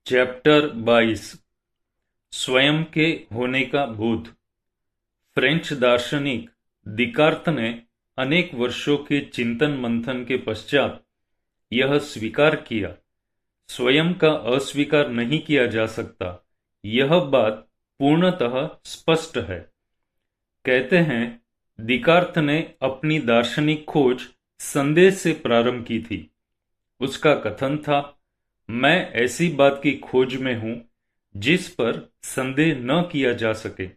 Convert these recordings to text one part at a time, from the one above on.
Chapter 22 स्वयं के होने का बोध। फ्रेंच दार्शनिक दिकार्त ने अनेक वर्षों के चिंतन मंथन के पश्चात यह स्वीकार किया, स्वयं का अस्वीकार नहीं किया जा सकता। यह बात पूर्णतः स्पष्ट है। कहते हैं, दिकार्त ने अपनी दार्शनिक खोज संदेह से प्रारंभ की थी। उसका कथन था, मैं ऐसी बात की खोज में हूं जिस पर संदेह न किया जा सके।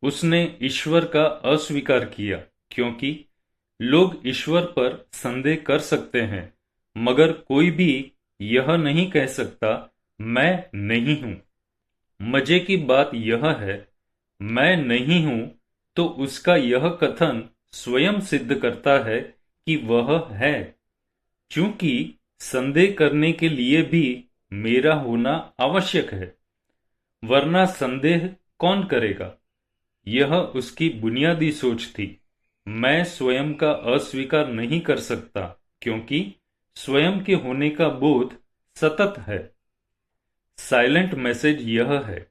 उसने ईश्वर का अस्वीकार किया, क्योंकि लोग ईश्वर पर संदेह कर सकते हैं, मगर कोई भी यह नहीं कह सकता मैं नहीं हूं। मजे की बात यह है, मैं नहीं हूं तो उसका यह कथन स्वयं सिद्ध करता है कि वह है, क्योंकि संदेह करने के लिए भी मेरा होना आवश्यक है, वरना संदेह कौन करेगा। यह उसकी बुनियादी सोच थी। मैं स्वयं का अस्वीकार नहीं कर सकता, क्योंकि स्वयं के होने का बोध सतत है। साइलेंट मैसेज यह है,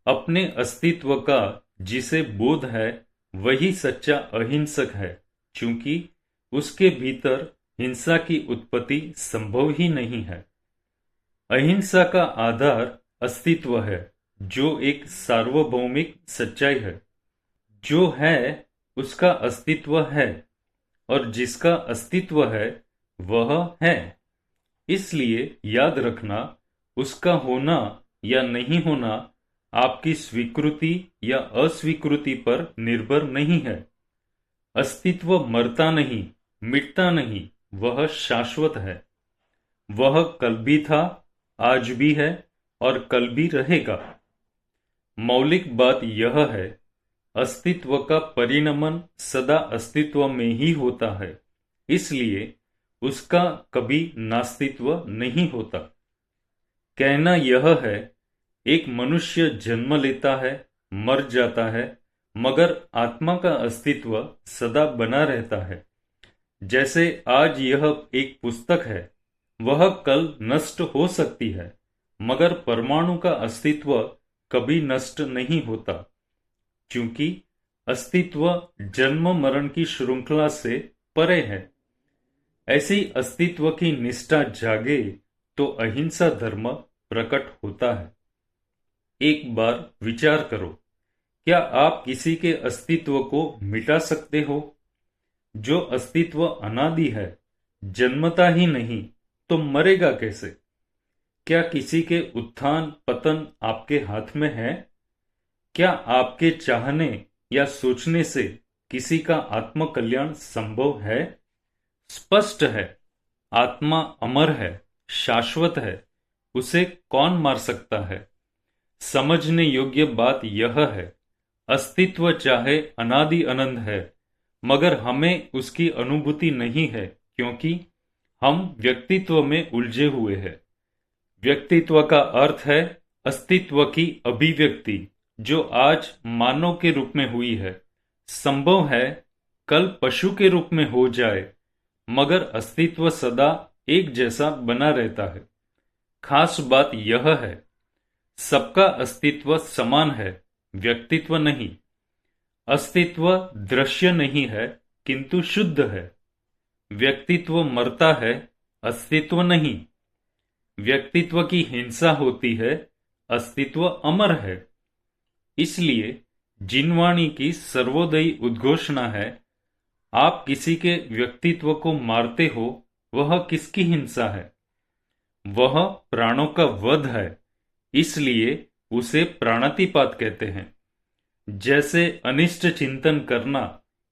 अपने अस्तित्व का जिसे बोध है वही सच्चा अहिंसक है, क्योंकि उसके भीतर हिंसा की उत्पत्ति संभव ही नहीं है। अहिंसा का आधार अस्तित्व है, जो एक सार्वभौमिक सच्चाई है। जो है उसका अस्तित्व है, और जिसका अस्तित्व है वह है। इसलिए याद रखना, उसका होना या नहीं होना आपकी स्वीकृति या अस्वीकृति पर निर्भर नहीं है। अस्तित्व मरता नहीं, मिटता नहीं, वह शाश्वत है। वह कल भी था, आज भी है और कल भी रहेगा। मौलिक बात यह है, अस्तित्व का परिणमन सदा अस्तित्व में ही होता है, इसलिए उसका कभी नास्तित्व नहीं होता। कहना यह है, एक मनुष्य जन्म लेता है, मर जाता है, मगर आत्मा का अस्तित्व सदा बना रहता है। जैसे आज यह एक पुस्तक है, वह कल नष्ट हो सकती है, मगर परमाणु का अस्तित्व कभी नष्ट नहीं होता, क्योंकि अस्तित्व जन्म मरण की श्रृंखला से परे है। ऐसी अस्तित्व की निष्ठा जागे तो अहिंसा धर्म प्रकट होता है। एक बार विचार करो, क्या आप किसी के अस्तित्व को मिटा सकते हो? जो अस्तित्व अनादि है, जन्मता ही नहीं तो मरेगा कैसे? क्या किसी के उत्थान पतन आपके हाथ में है? क्या आपके चाहने या सोचने से किसी का आत्मकल्याण संभव है? स्पष्ट है, आत्मा अमर है, शाश्वत है, उसे कौन मार सकता है? समझने योग्य बात यह है, अस्तित्व चाहे अनादि अनंत है, मगर हमें उसकी अनुभूति नहीं है, क्योंकि हम व्यक्तित्व में उलझे हुए हैं। व्यक्तित्व का अर्थ है अस्तित्व की अभिव्यक्ति, जो आज मानव के रूप में हुई है। संभव है कल पशु के रूप में हो जाए, मगर अस्तित्व सदा एक जैसा बना रहता है। खास बात यह है, सबका अस्तित्व समान है, व्यक्तित्व नहीं। अस्तित्व दृश्य नहीं है, किंतु शुद्ध है। व्यक्तित्व मरता है, अस्तित्व नहीं। व्यक्तित्व की हिंसा होती है, अस्तित्व अमर है। इसलिए जिनवाणी की सर्वोदयी उद्घोषणा है, आप किसी के व्यक्तित्व को मारते हो, वह किसकी हिंसा है? वह प्राणों का वध है, इसलिए उसे प्राणातिपात कहते हैं। जैसे अनिष्ट चिंतन करना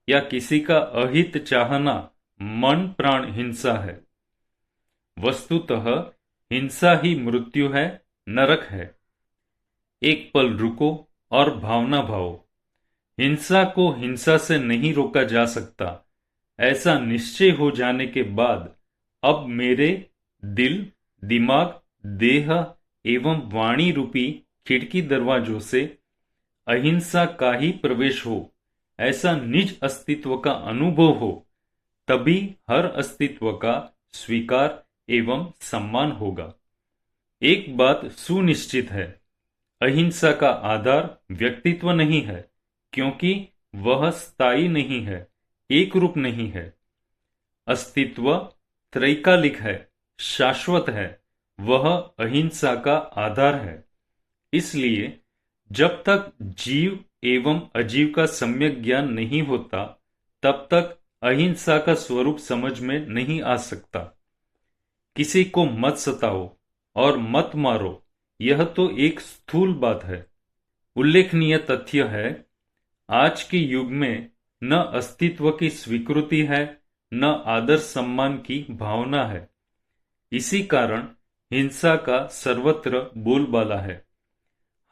या किसी का अहित चाहना मन प्राण हिंसा है। वस्तुतः हिंसा ही मृत्यु है, नरक है। एक पल रुको और भावना भावो। हिंसा को हिंसा से नहीं रोका जा सकता। ऐसा निश्चय हो जाने के बाद अब मेरे दिल, दिमाग, देह एवं वाणी रूपी खिड़की दरवाजों से अहिंसा का ही प्रवेश हो, ऐसा निज अस्तित्व का अनुभव हो, तभी हर अस्तित्व का स्वीकार एवं सम्मान होगा। एक बात सुनिश्चित है, अहिंसा का आधार व्यक्तित्व नहीं है, क्योंकि वह स्थायी नहीं है, एक रूप नहीं है। अस्तित्व त्रैकालिक है, शाश्वत है, वह अहिंसा का आधार है। इसलिए जब तक जीव एवं अजीव का सम्यक ज्ञान नहीं होता, तब तक अहिंसा का स्वरूप समझ में नहीं आ सकता। किसी को मत सताओ और मत मारो, यह तो एक स्थूल बात है। उल्लेखनीय तथ्य है, आज के युग में न अस्तित्व की स्वीकृति है, न आदर सम्मान की भावना है। इसी कारण हिंसा का सर्वत्र बोलबाला है।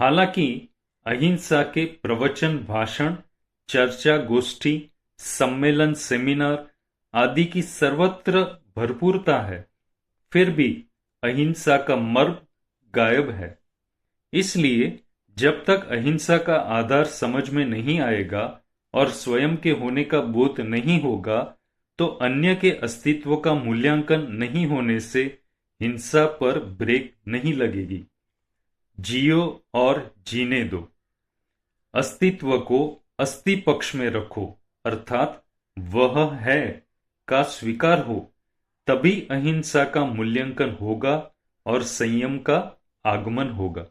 हालांकि अहिंसा के प्रवचन, भाषण, चर्चा, गोष्ठी, सम्मेलन, सेमिनार आदि की सर्वत्र भरपूरता है, फिर भी अहिंसा का मर्म गायब है। इसलिए जब तक अहिंसा का आधार समझ में नहीं आएगा और स्वयं के होने का बोध नहीं होगा, तो अन्य के अस्तित्व का मूल्यांकन नहीं होने से हिंसा पर ब्रेक नहीं लगेगी। जियो और जीने दो। अस्तित्व को अस्ति पक्ष में रखो, अर्थात वह है का स्वीकार हो, तभी अहिंसा का मूल्यांकन होगा और संयम का आगमन होगा।